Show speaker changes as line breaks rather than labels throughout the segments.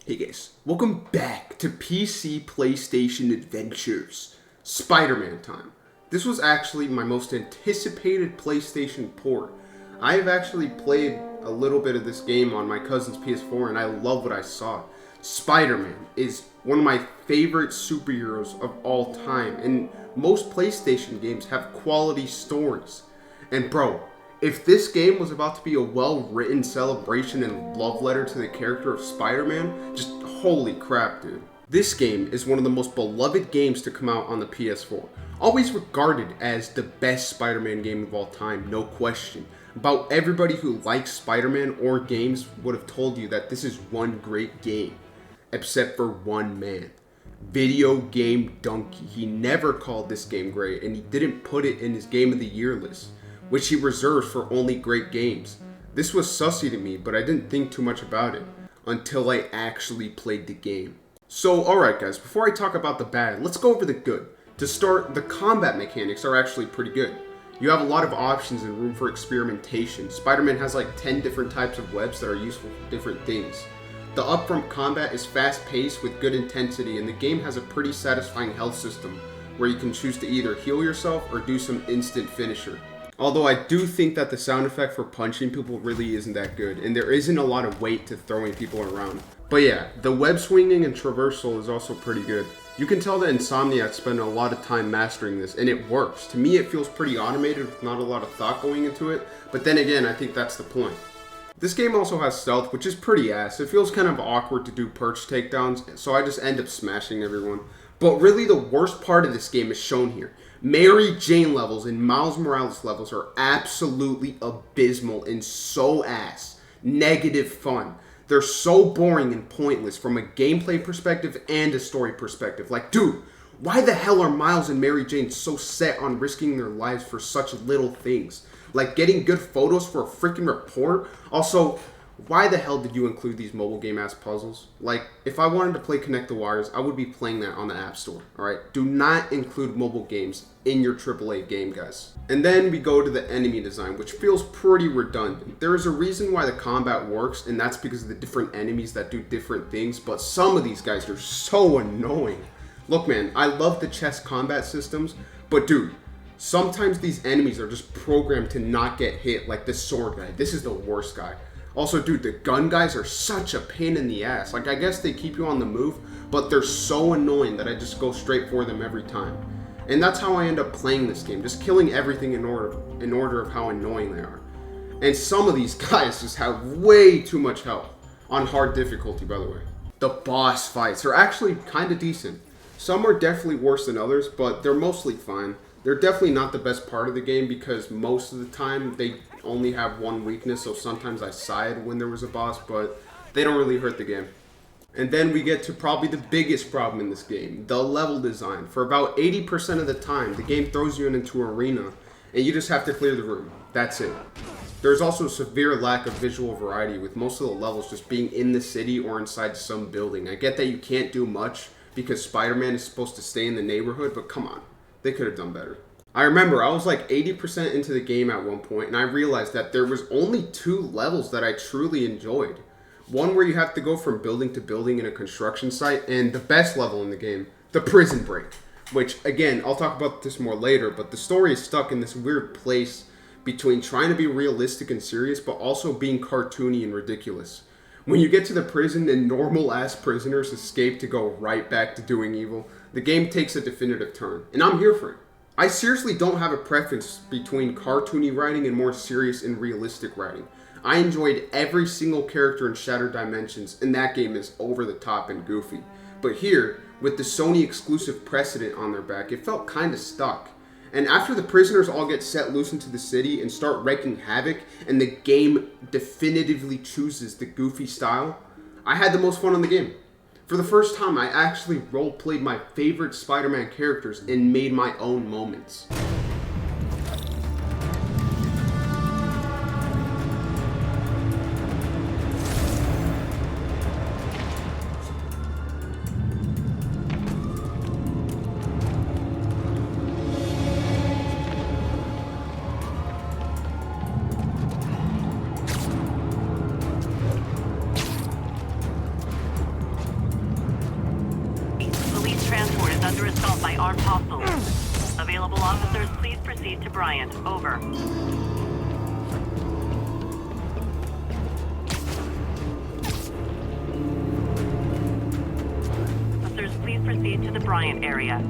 Hey guys, welcome back to PC PlayStation Adventures. Spider-Man time. This was actually my most anticipated PlayStation port. I have actually played a little bit of this game on my cousin's PS4 and I love what I saw. Spider-Man is one of my favorite superheroes of all time, and most PlayStation games have quality stories. And bro, if this game was about to be a well-written celebration and love letter to the character of Spider-Man, just holy crap, dude. This game is one of the most beloved games to come out on the PS4. Always regarded as the best Spider-Man game of all time, no question. About everybody who likes Spider-Man or games would have told you that this is one great game. Except for one man. Video Game Donkey. He never called this game great, and he didn't put it in his Game of the Year list, which he reserves for only great games. This was sussy to me, but I didn't think too much about it until I actually played the game. So, alright guys, before I talk about the bad, let's go over the good. To start, the combat mechanics are actually pretty good. You have a lot of options and room for experimentation. Spider-Man has like 10 different types of webs that are useful for different things. The upfront combat is fast-paced with good intensity, and the game has a pretty satisfying health system where you can choose to either heal yourself or do some instant finisher. Although I do think that the sound effect for punching people really isn't that good, and there isn't a lot of weight to throwing people around. But yeah, the web swinging and traversal is also pretty good. You can tell that Insomniac spent a lot of time mastering this, and it works. To me, it feels pretty automated with not a lot of thought going into it, but then again, I think that's the point. This game also has stealth, which is pretty ass. It feels kind of awkward to do perch takedowns, so I just end up smashing everyone. But really the worst part of this game is shown here. Mary Jane levels and Miles Morales levels are absolutely abysmal and so ass. Negative fun. They're so boring and pointless from a gameplay perspective and a story perspective. Like, dude, why the hell are Miles and Mary Jane so set on risking their lives for such little things? Like getting good photos for a freaking report? Also, why the hell did you include these mobile game ass puzzles? Like, if I wanted to play Connect the Wires, I would be playing that on the App Store, alright? Do not include mobile games in your AAA game, guys. And then we go to the enemy design, which feels pretty redundant. There is a reason why the combat works, and that's because of the different enemies that do different things, but some of these guys are so annoying. Look, man, I love the chess combat systems, but dude, sometimes these enemies are just programmed to not get hit, like this sword guy. This is the worst guy. Also, dude, the gun guys are such a pain in the ass. Like, I guess they keep you on the move, but they're so annoying that I just go straight for them every time. And that's how I end up playing this game, just killing everything in order of how annoying they are. And some of these guys just have way too much health. On hard difficulty, by the way. The boss fights are actually kind of decent. Some are definitely worse than others, but they're mostly fine. They're definitely not the best part of the game because most of the time they only have one weakness, so sometimes I sighed when there was a boss, but they don't really hurt the game. And then we get to probably the biggest problem in this game, the level design. For about 80% of the time, the game throws you into an arena, and you just have to clear the room. That's it. There's also a severe lack of visual variety, with most of the levels just being in the city or inside some building. I get that you can't do much because Spider-Man is supposed to stay in the neighborhood, but come on. They could have done better. I remember I was like 80% into the game at one point, and I realized that there was only 2 levels that I truly enjoyed. One where you have to go from building to building in a construction site, and the best level in the game, the prison break. Which, again, I'll talk about this more later, but the story is stuck in this weird place between trying to be realistic and serious, but also being cartoony and ridiculous. When you get to the prison and normal-ass prisoners escape to go right back to doing evil, the game takes a definitive turn, and I'm here for it. I seriously don't have a preference between cartoony writing and more serious and realistic writing. I enjoyed every single character in Shattered Dimensions, and that game is over the top and goofy. But here, with the Sony exclusive precedent on their back, it felt kinda stuck. And after the prisoners all get set loose into the city and start wreaking havoc, and the game definitively chooses the goofy style, I had the most fun on the game. For the first time, I actually role-played my favorite Spider-Man characters and made my own moments.
under assault by armed hostiles. Available officers, please proceed to Bryant. Over. Officers, please proceed to the Bryant area.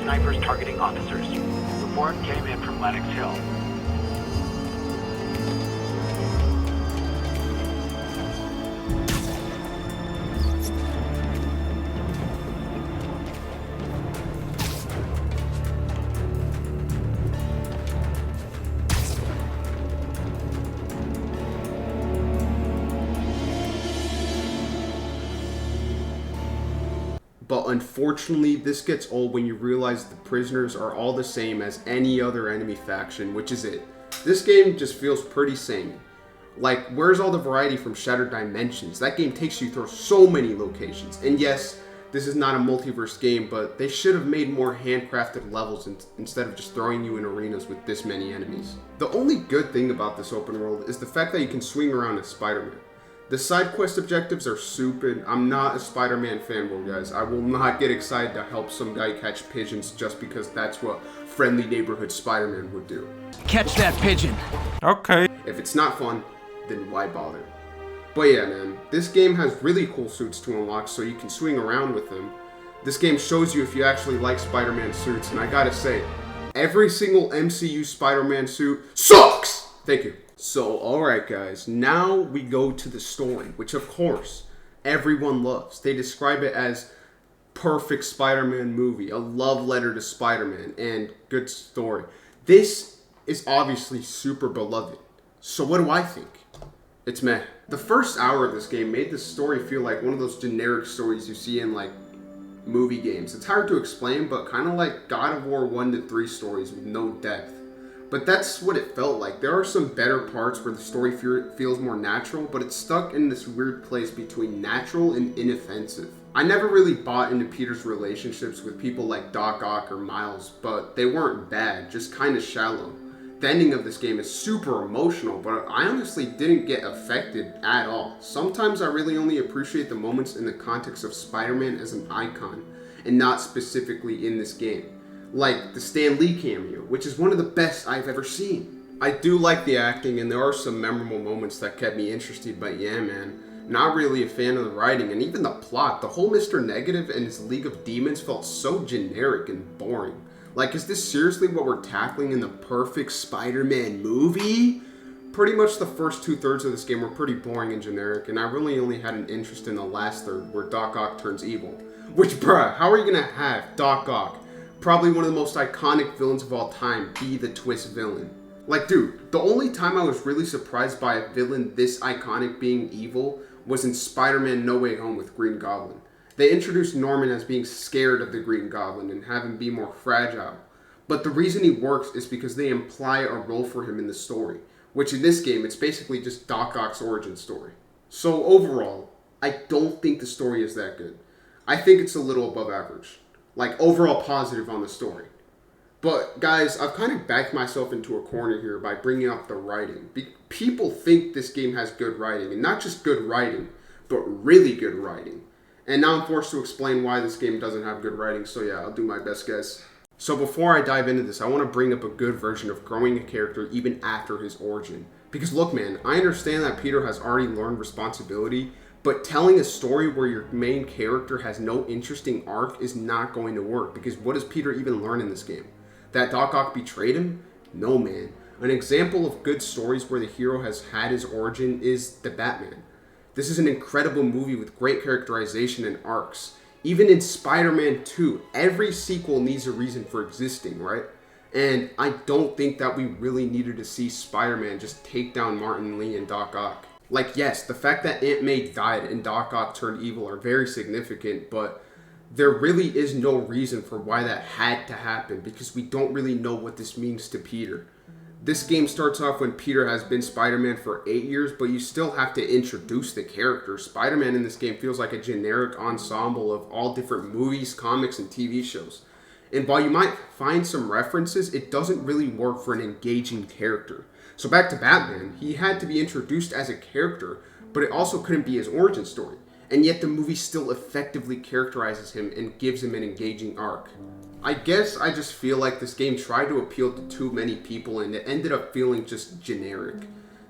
Snipers targeting officers. Report came in from Lennox Hill.
But unfortunately, this gets old when you realize the prisoners are all the same as any other enemy faction, which is it. This game just feels pretty samey. Like, where's all the variety from Shattered Dimensions? That game takes you through so many locations. And yes, this is not a multiverse game, but they should have made more handcrafted levels instead of just throwing you in arenas with this many enemies. The only good thing about this open world is the fact that you can swing around as Spider-Man. The side quest objectives are stupid. I'm not a Spider-Man fanboy, guys. I will not get excited to help some guy catch pigeons just because that's what friendly neighborhood Spider-Man would do.
Catch that pigeon.
Okay.
If it's not fun, then why bother? But yeah, man, this game has really cool suits to unlock so you can swing around with them. This game shows you if you actually like Spider-Man suits, and I gotta say, every single MCU Spider-Man suit sucks! Thank you. So, alright guys, now we go to the story, which of course, everyone loves. They describe it as perfect Spider-Man movie, a love letter to Spider-Man, and good story. This is obviously super beloved. So what do I think? It's meh. The first hour of this game made this story feel like one of those generic stories you see in like movie games. It's hard to explain, but kind of like God of War 1 to 3 stories with no depth. But that's what it felt like. There are some better parts where the story feels more natural, but it's stuck in this weird place between natural and inoffensive. I never really bought into Peter's relationships with people like Doc Ock or Miles, but they weren't bad, just kind of shallow. The ending of this game is super emotional, but I honestly didn't get affected at all. Sometimes I really only appreciate the moments in the context of Spider-Man as an icon, and not specifically in this game. Like the Stan Lee cameo, which is one of the best I've ever seen. I do like the acting, and there are some memorable moments that kept me interested, but yeah, man, not really a fan of the writing, and even the plot. The whole Mr. Negative and his League of Demons felt so generic and boring. Like, is this seriously what we're tackling in the perfect Spider-Man movie? Pretty much the first 2/3 of this game were pretty boring and generic, and I really only had an interest in the last third, where Doc Ock turns evil. Which, bruh, how are you gonna have Doc Ock, probably one of the most iconic villains of all time, be the twist villain? Like, dude, the only time I was really surprised by a villain this iconic being evil was in Spider-Man No Way Home with Green Goblin. They introduced Norman as being scared of the Green Goblin and have him be more fragile. But the reason he works is because they imply a role for him in the story, which in this game, it's basically just Doc Ock's origin story. So overall, I don't think the story is that good. I think it's a little above average. Like, overall positive on the story. But guys, I've kind of backed myself into a corner here by bringing up the writing. People think this game has good writing, and not just good writing, but really good writing. And now I'm forced to explain why this game doesn't have good writing, so yeah, I'll do my best, guys. So before I dive into this, I want to bring up a good version of growing a character even after his origin. Because look, man, I understand that Peter has already learned responsibility, but telling a story where your main character has no interesting arc is not going to work, because what does Peter even learn in this game? That Doc Ock betrayed him? No, man. An example of good stories where the hero has had his origin is The Batman. This is an incredible movie with great characterization and arcs. Even in Spider-Man 2, every sequel needs a reason for existing, right? And I don't think that we really needed to see Spider-Man just take down Martin Lee and Doc Ock. Like, yes, the fact that Aunt May died and Doc Ock turned evil are very significant, but there really is no reason for why that had to happen because we don't really know what this means to Peter. This game starts off when Peter has been Spider-Man for 8 years, but you still have to introduce the character. Spider-Man in this game feels like a generic ensemble of all different movies, comics, and TV shows. And while you might find some references, it doesn't really work for an engaging character. So back to Batman, he had to be introduced as a character, but it also couldn't be his origin story. And yet the movie still effectively characterizes him and gives him an engaging arc. I guess I just feel like this game tried to appeal to too many people and it ended up feeling just generic.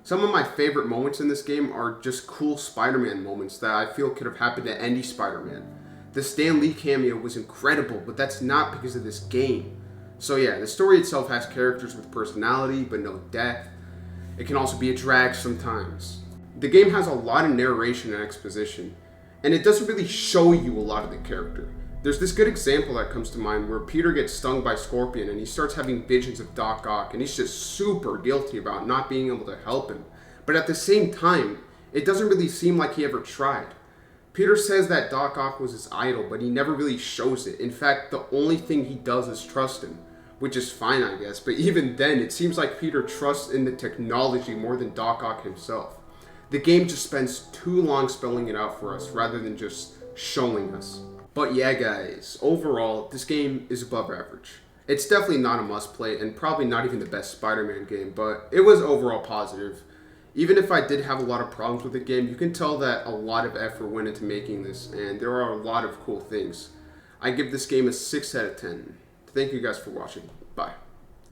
Some of my favorite moments in this game are just cool Spider-Man moments that I feel could have happened to any Spider-Man. The Stan Lee cameo was incredible, but that's not because of this game. So yeah, the story itself has characters with personality, but no depth. It can also be a drag sometimes. The game has a lot of narration and exposition, and it doesn't really show you a lot of the character. There's this good example that comes to mind where Peter gets stung by Scorpion and he starts having visions of Doc Ock and he's just super guilty about not being able to help him. But at the same time, it doesn't really seem like he ever tried. Peter says that Doc Ock was his idol, but he never really shows it. In fact, the only thing he does is trust him, which is fine, I guess. But even then, it seems like Peter trusts in the technology more than Doc Ock himself. The game just spends too long spelling it out for us rather than just showing us. But yeah, guys, overall, this game is above average. It's definitely not a must-play, and probably not even the best Spider-Man game, but it was overall positive. Even if I did have a lot of problems with the game, you can tell that a lot of effort went into making this, and there are a lot of cool things. I give this game a 6 out of 10. Thank you guys for watching. Bye.